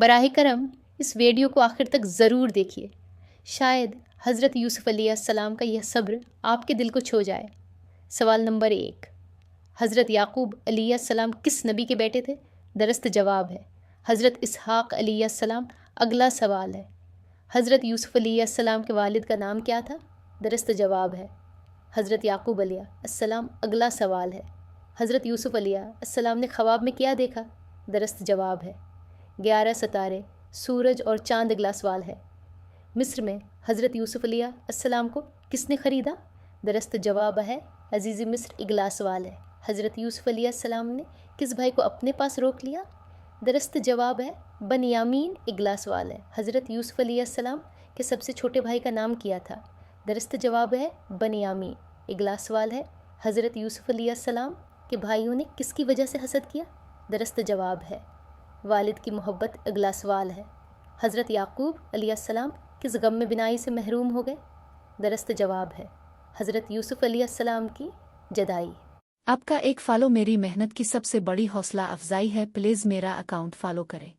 براہ کرم اس ویڈیو کو آخر تک ضرور دیکھیے، شاید حضرت یوسف علیہ السلام کا یہ صبر آپ کے دل کو چھو جائے۔ سوال نمبر 1، حضرت یعقوب علیہ السلام کس نبی کے بیٹے تھے؟ درست جواب ہے حضرت اسحاق علیہ السلام۔ اگلا سوال ہے، حضرت یوسف علیہ السلام کے والد کا نام کیا تھا؟ درست جواب ہے حضرت یعقوب علیہ السلام۔ اگلا سوال ہے، حضرت یوسف علیہ السلام نے خواب میں کیا دیکھا؟ درست جواب ہے 11 ستارے، سورج اور چاند۔ اگلا سوال ہے، مصر میں حضرت یوسف علیہ السلام کو کس نے خریدا؟ درست جواب ہے عزیز مصر۔ اگلا سوال ہے، حضرت یوسف علیہ السلام نے کس بھائی کو اپنے پاس روک لیا؟ درست جواب ہے بنیامین۔ اگلا سوال ہے، حضرت یوسف علیہ السلام کے سب سے چھوٹے بھائی کا نام کیا تھا؟ درست جواب ہے بنیامین۔ اگلا سوال ہے، حضرت یوسف علیہ السلام کے بھائیوں نے کس کی وجہ سے حسد کیا؟ درست جواب ہے والد کی محبت۔ اگلا سوال ہے، حضرت یعقوب علیہ السلام کس غم میں بینائی سے محروم ہو گئے؟ درست جواب ہے حضرت یوسف علیہ السلام کی جدائی۔ آپ کا ایک فالو میری محنت کی سب سے بڑی حوصلہ افزائی ہے، پلیز میرا اکاؤنٹ فالو کریں۔